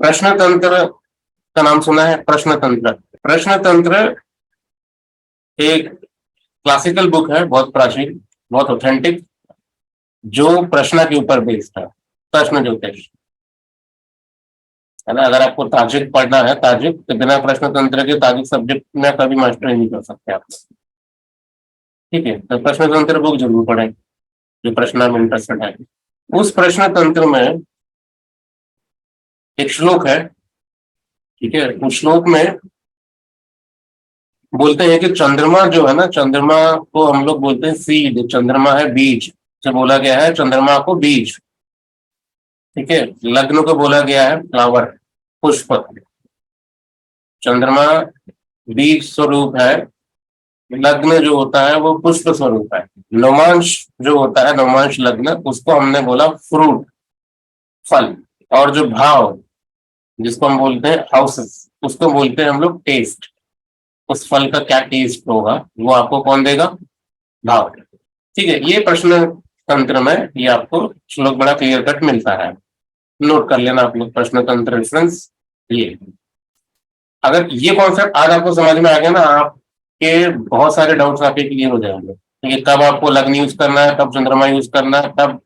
प्रश्न तंत्र का नाम सुना है? प्रश्न तंत्र, प्रश्न तंत्र एक क्लासिकल बुक है, बहुत प्राचीन, बहुत ऑथेंटिक, जो प्रश्न के ऊपर बेस्ड है। प्रश्न ज्योतिष है ना। अगर आपको तार्किक पढ़ना है, तार्किक, तो बिना प्रश्न तंत्र के तार्किक सब्जेक्ट में कभी मास्टरी नहीं कर सकते आप। ठीक है, तो प्रश्न तंत्र बुक जरूर पढ़ें जो प्रश्न में इंटरेस्टेड है। उस प्रश्न तंत्र में एक श्लोक है, ठीक है। उस श्लोक में बोलते हैं कि चंद्रमा जो है ना, चंद्रमा को हम लोग बोलते हैं सीड, चंद्रमा है बीज से बोला गया है चंद्रमा को बीज। ठीक है, लग्न को बोला गया है फ्लावर, पुष्प। चंद्रमा बीज स्वरूप है, लग्न जो होता है वो पुष्प स्वरूप है। नवमांश जो होता है, नवमांश लग्न, उसको हमने बोला फ्रूट, फल। और जो भाव जिसको हम बोलते हैं हाउसेस, उसको बोलते हैं हम लोग टेस्ट। उस फल का क्या टेस्ट होगा वो आपको कौन देगा? भाव। ठीक है, ये प्रश्न तंत्र में ये आपको श्लोक बड़ा क्लियर कट मिलता है, नोट कर लेना आप लोग, प्रश्न तंत्र रेफरेंस। ये अगर ये कॉन्सेप्ट आज आपको समझ में आ गया ना, आपके बहुत सारे डाउट्स आपके क्लियर हो जाएंगे। ठीक है, कब आपको लग्न यूज करना है, कब चंद्रमा यूज करना है, कब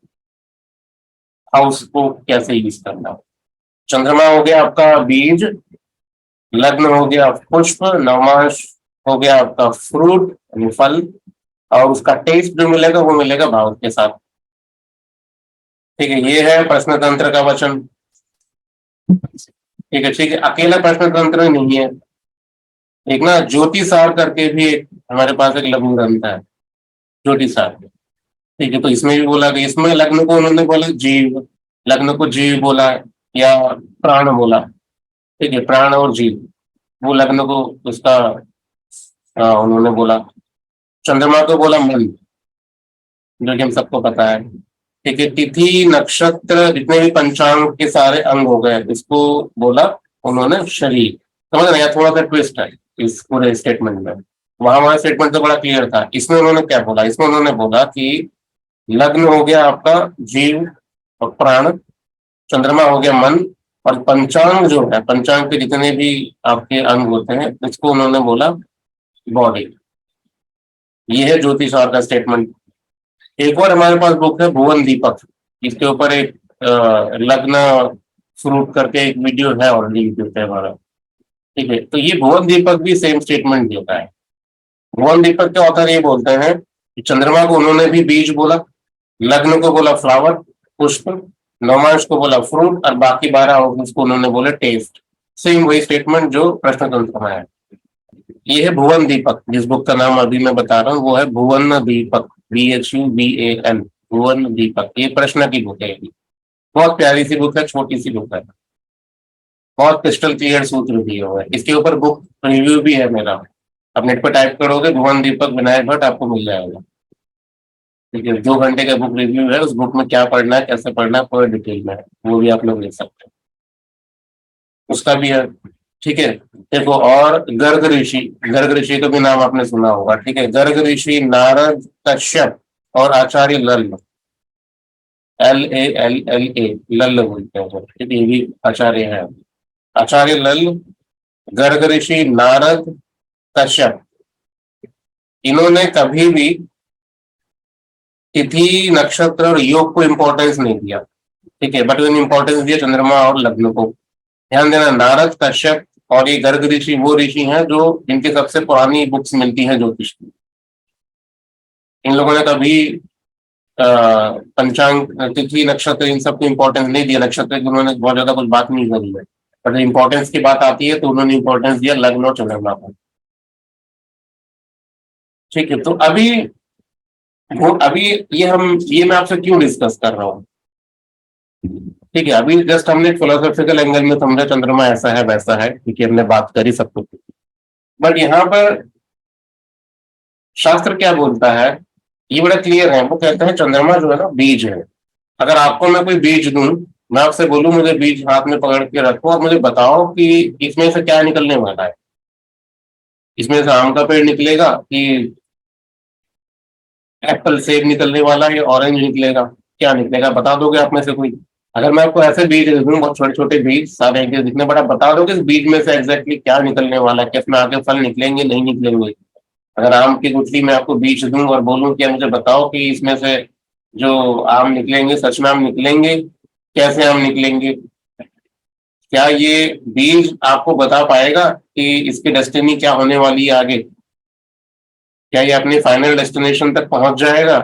हाउस को कैसे यूज करना है। चंद्रमा हो गया आपका बीज, लग्न हो गया पुष्प, नवमांश हो गया आपका फ्रूट यानी फल, और उसका टेस्ट जो मिलेगा वो मिलेगा भाव के साथ। ठीक है, ये है प्रश्न तंत्र का वचन। ठीक है, ठीक है, अकेला प्रश्न तंत्र नहीं है, एक ना ज्योतिषार करके भी एक हमारे पास एक लघु ग्रंथ है, ज्योतिषार। ठीक है, तो इसमें भी बोला गया, इसमें लग्न को उन्होंने बोला जीव, लग्न को जीव बोला या प्राण बोला। ठीक है, प्राण और जीव, वो लग्न को उसका उन्होंने बोला। चंद्रमा को बोला मन, जो कि हम सबको पता है। ठीक है, तिथि नक्षत्र जितने भी पंचांग के सारे अंग हो गए, इसको बोला उन्होंने शरीर। समझ रहे हैं? थोड़ा सा ट्विस्ट है इस पूरे स्टेटमेंट में। वहां हमारा स्टेटमेंट तो बड़ा क्लियर था, इसमें उन्होंने क्या बोला? इसमें उन्होंने बोला कि लग्न हो गया आपका जीव और प्राण, चंद्रमा हो गया मन, और पंचांग जो है, पंचांग के जितने भी आपके अंग होते हैं, इसको उन्होंने बोला बॉडी। ये है ज्योतिष और का स्टेटमेंट। एक और हमारे पास बुक है भुवन दीपक, इसके ऊपर एक लग्न फ्रूट करके एक वीडियो है ऑलरेडी यूट्यूब पे हमारा। ठीक है, तो ये भुवन दीपक भी सेम स्टेटमेंट देता है। भुवन दीपक के ऑथर ये बोलते हैं कि चंद्रमा को उन्होंने भी बीज बोला, लग्न को बोला फ्लावर, पुष्प, नवमांश को बोला फ्रूट, और बाकी 12 ऑर्गन्स को उन्होंने बोला टेस्ट। सेम वही स्टेटमेंट जो प्रश्न तंत्र में है। ये है भुवन दीपक, जिस बुक का नाम अभी मैं बता रहा हूँ वो है भुवन दीपक, BHUVAN, भुवन दीपक। ये प्रश्न की बुक है, बहुत प्यारी सी बुक है, छोटी सी बुक है, बहुत क्रिस्टल क्लियर सूत्र दिए हुए हैं। इसके ऊपर बुक रिव्यू भी है मेरा, आप नेट पर टाइप करोगे भुवन दीपक विनायक भट्ट, आपको मिल जाएगा। ठीक है, 2 घंटे का बुक रिव्यू है, उस बुक में क्या पढ़ना है, कैसे पढ़ना है, पूरे डिटेल में है, वो भी आप लोग लिख सकते हैं, उसका भी है। ठीक है, देखो, और गर्ग ऋषि, गर्ग ऋषि का भी नाम आपने सुना होगा। ठीक है, गर्ग ऋषि, नारद, कश्यप और आचार्य लल्ल, LALLA, लल्ल बोलते हैं, ठीक है, ये भी आचार्य है। आचार्य लल्ल, गर्ग ऋषि, नारद, कश्यप, इन्होंने कभी भी तिथि नक्षत्र और योग को इंपॉर्टेंस नहीं दिया। ठीक है, बट उन्होंने इंपॉर्टेंस दिया चंद्रमा और लग्न को। ध्यान देना, नारद, कश्यप और ये गर्ग ऋषि वो ऋषि हैं जो जिनकी सबसे पुरानी बुक्स मिलती हैं ज्योतिष की। इन लोगों ने कभी पंचांग, तिथि, नक्षत्र, इन सबको इंपॉर्टेंस नहीं दिया। नक्षत्र की उन्होंने बहुत ज्यादा कुछ बात नहीं करी है, पर इंपॉर्टेंस की बात आती है तो उन्होंने इंपॉर्टेंस दिया लग्न और चंद्रमा को। ठीक है, तो अभी ये मैं आपसे क्यों डिस्कस कर रहा हूँ? ठीक है, अभी जस्ट हमने फिलोसॉफिकल एंगल में समझा चंद्रमा ऐसा है वैसा है, क्योंकि हमने बात करी सब कुछ। बट यहाँ पर शास्त्र क्या बोलता है, ये बड़ा क्लियर है। वो कहते हैं चंद्रमा जो है ना बीज है। अगर आपको मैं कोई बीज दूं, मैं आपसे बोलूं मुझे बीज हाथ में पकड़ के रखो और मुझे बताओ कि इसमें से क्या निकलने वाला है, इसमें से आम का पेड़ निकलेगा कि एप्पल सेब निकलने वाला है या ऑरेंज निकलेगा, क्या निकलेगा? बता दोगे आप में से कोई? अगर मैं आपको ऐसे बीज दे दूं, बहुत छोटे छोटे बीज सारे एक जैसे दिखने, बट आप बता दो कि इस बीज में से एग्जैक्टली क्या निकलने वाला है, क्या इसमें आगे फल निकलेंगे नहीं निकलेंगे। अगर आम की गुठली में आपको बीज दूं और बोलूं कि मुझे बताओ कि इसमें से जो आम निकलेंगे सच में आम निकलेंगे, कैसे आम निकलेंगे, क्या ये बीज आपको बता पाएगा कि इसकी डेस्टिनी क्या होने वाली है आगे, क्या ये अपने फाइनल डेस्टिनेशन तक पहुंच जाएगा?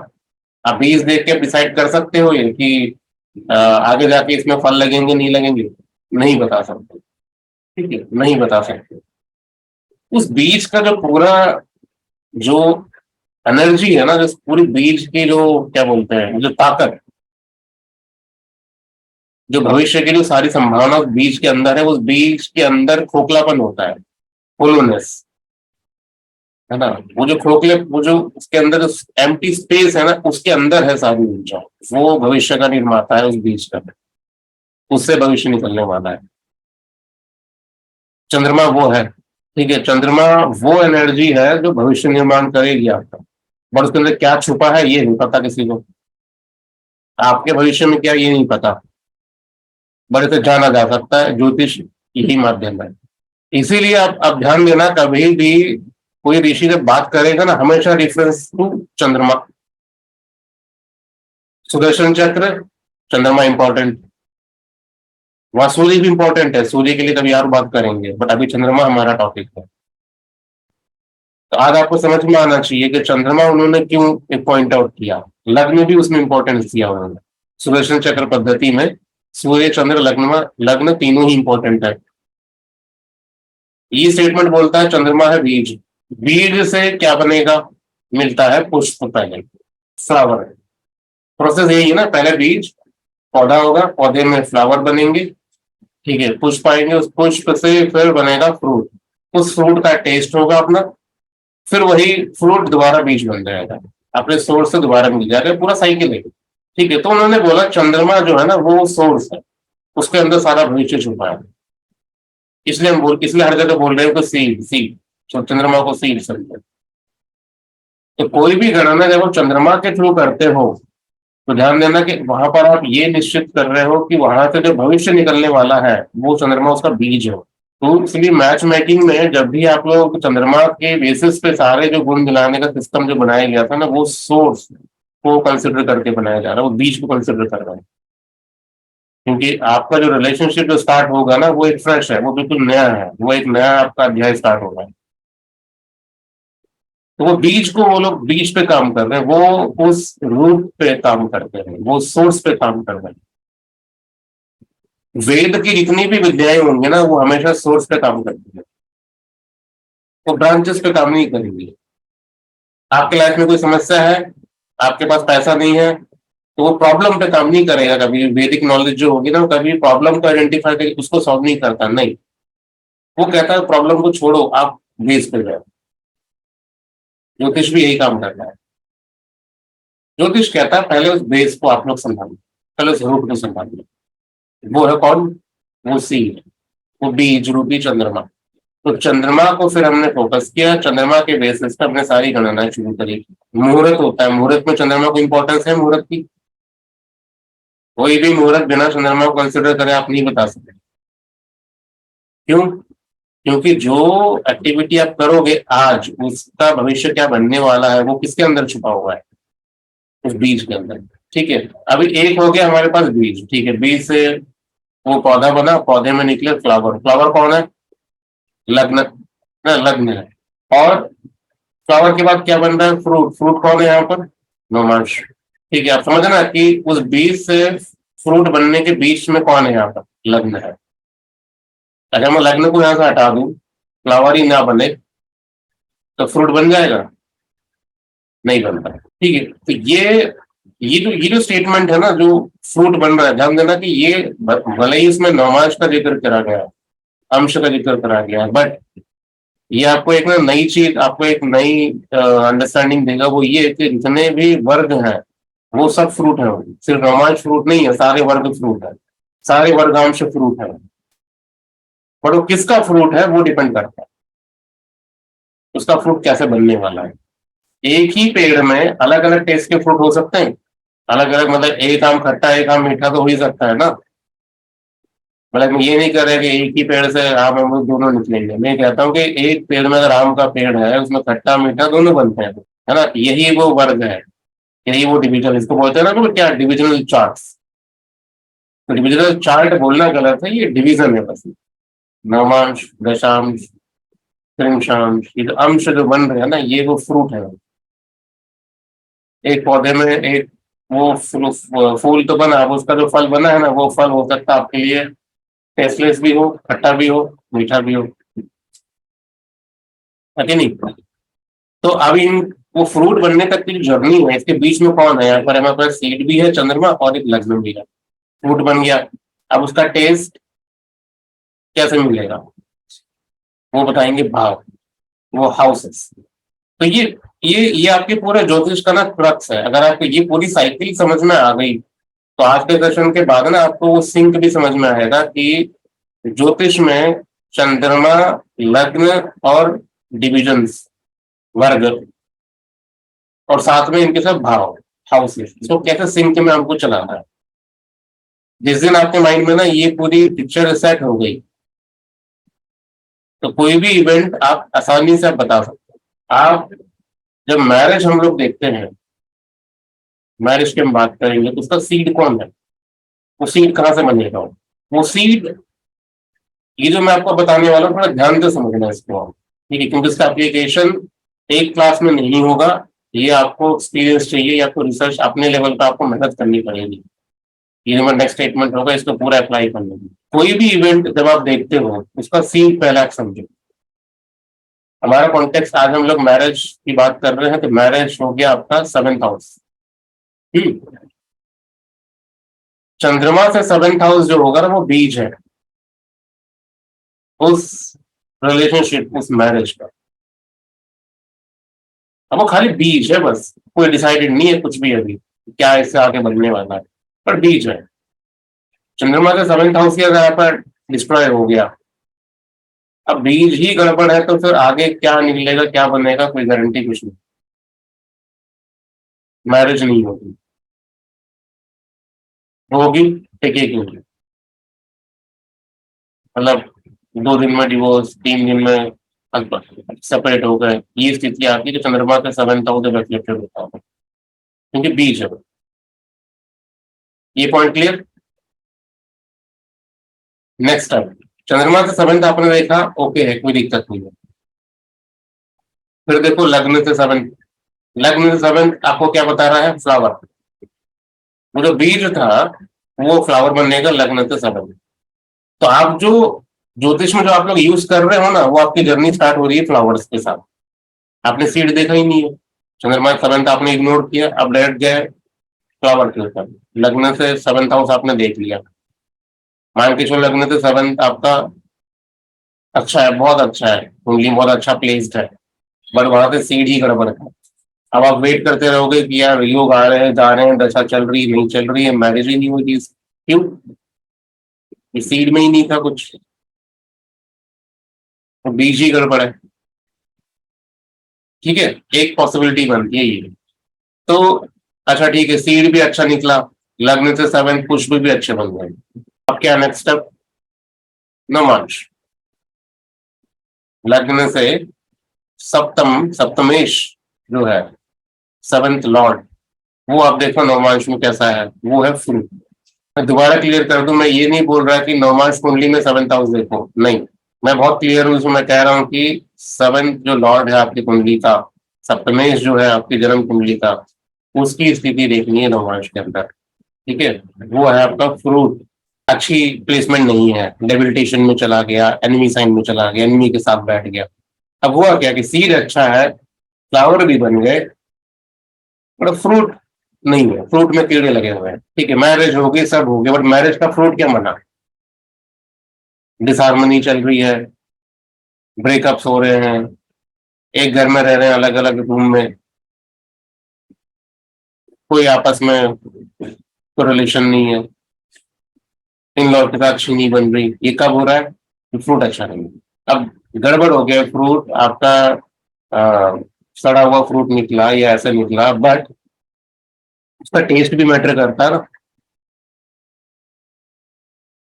आप बीज देख के डिसाइड कर सकते हो ये कि आगे जाके इसमें फल लगेंगे नहीं लगेंगे? नहीं बता सकते। ठीक है, नहीं बता सकते। उस बीज का जो पूरा जो एनर्जी है ना, जो पूरी बीज की जो क्या बोलते हैं, जो ताकत, जो भविष्य की जो सारी संभावना उस बीज के अंदर है, उस बीज के अंदर खोखलापन होता है, होलोनेस, है ना। वो जो खोखले, वो जो उसके अंदर एम्प्टी स्पेस है ना, उसके अंदर है सारी ऊर्जा। वो भविष्य का निर्माता है उस बीज का, उससे भविष्य निकलने वाला है। चंद्रमा वो है, ठीक है, चंद्रमा वो एनर्जी है जो भविष्य निर्माण करेगी आपका। बट उसके अंदर क्या छुपा है ये नहीं पता किसी को। आपके भविष्य में क्या, ये नहीं पता। बड़े से जाना जा सकता है, ज्योतिष यही माध्यम है। इसीलिए आप ध्यान देना, कभी भी कोई ऋषि जब बात करेगा ना, हमेशा रिफरेंस टू चंद्रमा। सुदर्शन चक्र, चंद्रमा इंपॉर्टेंट। वहां सूर्य भी इंपॉर्टेंट है, सूर्य के लिए कभी और बात करेंगे, बट अभी चंद्रमा हमारा टॉपिक है। तो आज आपको समझ में आना चाहिए कि चंद्रमा उन्होंने क्यों एक पॉइंट आउट किया, लग्न भी उसमें इंपॉर्टेंस दिया उन्होंने। सुदर्शन चक्र पद्धति में सूर्य चंद्र लग्न, लग्न तीनों ही इंपॉर्टेंट है। ये स्टेटमेंट बोलता है चंद्रमा है बीज, बीज से क्या बनेगा, मिलता है पुष्प, पहले फ्लावर। प्रोसेस यही है ना, पहले बीज, पौधा होगा, पौधे में फ्लावर बनेंगे, ठीक है, पुष्प आएंगे, उस पुष्प से फिर बनेगा फ्रूट, उस फ्रूट का टेस्ट होगा अपना, फिर वही फ्रूट दोबारा बीज बन जाएगा, अपने सोर्स से दोबारा मिल जाएगा, पूरा साइकिल है। ठीक है, तो उन्होंने बोला चंद्रमा जो है ना वो सोर्स है, उसके अंदर सारा भविष्य छुपा है। इसलिए हम बोल, इसलिए हर जगह बोल रहे हैं कि सीड सीड, तो चंद्रमा को सीड समझे। तो कोई भी गणना जब आप चंद्रमा के थ्रू करते हो, तो ध्यान देना कि वहां पर आप ये निश्चित कर रहे हो कि वहां से जो भविष्य निकलने वाला है वो चंद्रमा उसका बीज हो। तो इसलिए मैच मेकिंग में जब भी आप लोग चंद्रमा के बेसिस पे सारे जो गुण मिलाने का सिस्टम जो बनाया गया था ना, वो सोर्स को कंसिडर करके बनाया जा रहा है, वो बीज को कंसिडर कर रहा है। क्योंकि आपका जो रिलेशनशिप जो स्टार्ट होगा ना, वो एक फ्रेश है, वो बिल्कुल नया है, वो एक नया आपका अध्याय स्टार्ट होगा। तो वो बीज को, वो लोग बीज पे काम कर रहे हैं, वो उस रूट पे काम करते हैं, वो सोर्स पे काम कर रहे हैं। वेद की जितनी भी विद्याएं होंगी ना, वो हमेशा सोर्स पे काम करती है, वो ब्रांचेस पे काम नहीं करेंगी। आपके लाइफ में कोई समस्या है, आपके पास पैसा नहीं है, तो वो प्रॉब्लम पे काम नहीं करेगा कभी। वैदिक नॉलेज जो होगी ना, वो कभी प्रॉब्लम को आइडेंटिफाई करके उसको सॉल्व नहीं करता, नहीं। वो कहता है प्रॉब्लम को छोड़ो, आप बेस पे जाओ। ज्योतिष भी यही काम करता है। ज्योतिष कहता है पहले उस बेस को आप लोग संभालिए, पहले उस रूट को संभालिए। वो है कौन? वो सीड, वो बीज रूपी चंद्रमा। तो चंद्रमा को फिर हमने फोकस किया, चंद्रमा के बेसिस पे हमने सारी गणनाएं शुरू करी। मुहूर्त होता है, मुहूर्त में चंद्रमा को इंपॉर्टेंस है मुहूर्त की। कोई भी मुहूर्त बिना चंद्रमा को कंसिडर करे आप नहीं बता सकते। क्यों? क्योंकि जो एक्टिविटी आप करोगे आज, उसका भविष्य क्या बनने वाला है वो किसके अंदर छुपा हुआ है? उस बीज के अंदर। ठीक है, अभी एक हो गया हमारे पास बीज, ठीक है, बीज से वो पौधा बना, पौधे में निकले फ्लावर। फ्लावर कौन है? लग्न, ना लग्न है। और फ्लावर के बाद क्या बन रहा है? फ्रूट। फ्रूट कौन है यहाँ पर? नोमांश। ठीक है, आप समझना कि उस बीज से फ्रूट बनने के बीच में कौन है यहाँ पर? लग्न है। अगर मैं लग्न को यहाँ से हटा दूं, फ्लावर ही ना बने, तो फ्रूट बन जाएगा? नहीं बनता। ठीक है, तो ये जो स्टेटमेंट है ना, जो फ्रूट बन रहा है, ध्यान देना कि ये भले ही इसमें नमाज का जिक्र करा गया, अंश का जिक्र करा गया, बट ये आपको एक ना नई चीज, आपको एक नई अंडरस्टैंडिंग देगा। वो ये है कि जितने भी वर्ग हैं वो सब फ्रूट है, सिर्फ नमाज फ्रूट नहीं है, सारे वर्ग फ्रूट है, सारे वर्गांश फ्रूट है। बट वो किसका फ्रूट है वो डिपेंड करता है, उसका फ्रूट कैसे बनने वाला है। एक ही पेड़ में अलग अलग टेस्ट के फ्रूट हो सकते हैं? अलग अलग मतलब एक आम खट्टा एक आम मीठा तो हो ही सकता है ना। मतलब ये नहीं कर रहे कि एक ही पेड़ से आम अमरूद दोनों निकलेंगे। मैं कहता हूँ कि एक पेड़ में अगर आम का पेड़ है उसमें खट्टा मीठा दोनों बनते हैं, है ना। यही वो वर्ग है, यही वो डिविजन, इसको बोलते हैं ना तो क्या, डिविजनल चार्ट्स। तो डिविजनल चार्ट बोलना गलत है, ये डिवीजन है बस। नवमांश, दशांश, त्रिंशांश, ये जो अंश जो बन रहे हैं ना, ये वो फ्रूट है। एक पौधे में एक वो फूल तो बना, अब उसका जो फल बना है ना, वो फल हो सकता है आपके लिए टेस्टलेस भी हो, खट्टा भी हो, मीठा भी हो, है कि नहीं। तो अब इन वो फ्रूट बनने तक की जो जर्नी है, इसके बीच में कौन है, यहाँ पर हमारे पास सीड भी है, चंद्रमा, और एक लग्न भी है। फ्रूट बन गया, अब उसका टेस्ट कैसे मिलेगा, वो बताएंगे भाव, वो हाउसेस। तो ये आपके पूरे ज्योतिष का ना क्रक्स है। अगर आपको ये पूरी साइकिल समझ में आ गई, तो आज के दर्शन के बाद ना आपको वो सिंक भी समझ में आएगा कि ज्योतिष में चंद्रमा, लग्न और डिविजन्स, वर्ग, और साथ में इनके सब भाव, हाउसेस, इसको कैसे सिंक में हमको चलाना है। जिस दिन आपके माइंड में ना ये पूरी पिक्चर सेट हो गई, तो कोई भी इवेंट आप आसानी से आप बता सकते हो। आप जब मैरिज हम लोग देखते हैं, मैरिज की हम बात करेंगे, तो उसका सीड कौन है, वो सीड कहाँ से बनेगा, वो सीड, ये जो मैं आपको बताने वाला हूँ थोड़ा ध्यान से समझना इसको आप, ठीक है, क्योंकि इसका एप्लीकेशन एक क्लास में नहीं होगा। ये आपको एक्सपीरियंस चाहिए, या आपको रिसर्च अपने लेवल पर आपको मेहनत करनी पड़ेगी। ये जो नेक्स्ट स्टेटमेंट होगा इसको पूरा अप्लाई करने की। कोई भी इवेंट जब आप देखते हो, उसका सीन पहले आप समझो। हमारा कॉन्टेक्स्ट आज हम लोग मैरिज की बात कर रहे हैं, तो मैरिज हो गया आपका 7th हाउस। चंद्रमा से 7th हाउस जो होगा ना, वो बीज है उस रिलेशनशिप, उस मैरिज का। अब वो खाली बीज है बस, कोई डिसाइडेड नहीं है कुछ भी अभी क्या इससे आगे बनने वाला है, पर बीज है। चंद्रमा से 7th हाउस की अगर यहाँ पर डिस्ट्रॉय हो गया, अब बीज ही गड़बड़ है, तो फिर आगे क्या निकलेगा, क्या बनेगा, कोई गारंटी कुछ नहीं। मैरिज नहीं होगी, होगी ठीक है होगी, मतलब 2 दिन में डिवोर्स, 3 दिन में सेपरेट हो गए, ये स्थिति आती है जो चंद्रमा के 7th हाउस में रिफ्लेक्टेड होता है, क्योंकि बीज है। ये पॉइंट क्लियर। नेक्स्ट टाइम चंद्रमा से 7th आपने देखा, ओके है, कोई दिक्कत नहीं है। फिर देखो लग्न से 7th, लग्न से 7th आपको क्या बता रहा है, फ्लावर। वो जो बीज था वो फ्लावर बनने का लग्न से 7th। तो आप जो ज्योतिष में जो आप लोग यूज कर रहे हो ना, वो आपकी जर्नी स्टार्ट हो रही है फ्लावर्स के साथ। आपने सीड देखा ही नहीं है, चंद्रमा 7th आपने इग्नोर किया, अब डायरेक्ट गए फ्लावर के ऊपर। लग्न से 7th हाउस आपने देख लिया, मान के चलो लग्न से 7th आपका अच्छा है, बहुत अच्छा है, कुंडली बहुत अच्छा प्लेस्ड है, बट वहां पे सीड ही गड़बड़ है। अब आप वेट करते रहोगे कि यार योग आ रहे हैं जा रहे हैं, दशा चल रही नहीं चल रही है, मैरिज ही नहीं हुई, क्यों, ये सीड में ही नहीं था कुछ, तो बीज ही गड़बड़ है। ठीक है, एक पॉसिबिलिटी बनती है ये। तो अच्छा ठीक है, सीड भी अच्छा निकला, लग्न से 7th पुष्प भी अच्छे बन गए। अब क्या नेक्स्ट स्टेप, नवमांश, लग्न से सप्तमेश जो है, 7th लॉर्ड, वो आप देखो नवमांश में कैसा है, वो है फ्रूट। मैं दोबारा क्लियर कर दूं, मैं ये नहीं बोल रहा कि नवमांश कुंडली में 7th हाउस देखो, नहीं। मैं बहुत क्लियर हूं उसमें, मैं कह रहा हूं कि 7th जो लॉर्ड है आपकी कुंडली का, सप्तमेश जो है आपकी जन्म कुंडली का, उसकी स्थिति देखनी है नवमांश के अंदर। ठीक है, वो है आपका फ्रूट। अच्छी प्लेसमेंट नहीं है, डेबिलिटेशन में चला गया, एनिमी साइन में चला गया, एनिमी के साथ बैठ गया। अब हुआ क्या कि सीड अच्छा है, फ्लावर भी बन गए, बट फ्रूट नहीं है, फ्रूट में कीड़े लगे हुए हैं। ठीक है, मैरिज हो गई, सब हो गया, बट मैरिज का फ्रूट क्या बना, डिसहार्मनी चल रही है, ब्रेकअप्स हो रहे हैं, एक घर में रह रहे हैं अलग अलग रूम में, कोई आपस में कोई रिलेशन नहीं है, इन लॉ के साथ अच्छी नहीं बन रही, ये कब हो रहा है, फ्रूट अच्छा नहीं है। अब गड़बड़ हो गया, फ्रूट आपका सड़ा हुआ फ्रूट निकला या ऐसा निकला, बट उसका टेस्ट भी मैटर करता है ना।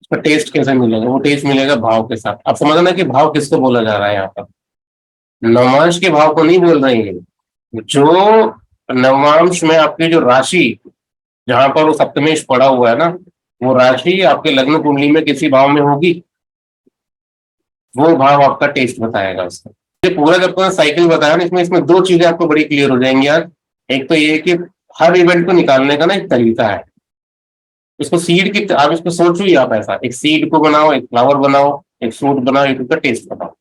उसका टेस्ट कैसे मिलेगा? वो टेस्ट मिलेगा भाव के साथ। अब समझना कि भाव किसको बोला जा रहा है यहाँ पर। नवांश के भाव को नहीं बोल रहे हैं। जो नवांश में आपकी जो राशि, जहां पर वो सप्तमेश पड़ा हुआ है ना, वो राशि आपके लग्न कुंडली में किसी भाव में होगी, वो भाव आपका टेस्ट बताएगा उसका। ये पूरा जब पूरा साइकिल बताया ना, इसमें इसमें दो चीजें आपको बड़ी क्लियर हो जाएंगी यार। एक तो ये कि हर इवेंट को निकालने का ना एक तरीका है। इसको सीड की, आप इसको सोचो ही, आप ऐसा एक सीड को बनाओ, एक फ्लावर बनाओ, एक फ्रूट बनाओ, एक उसका टेस्ट बताओ।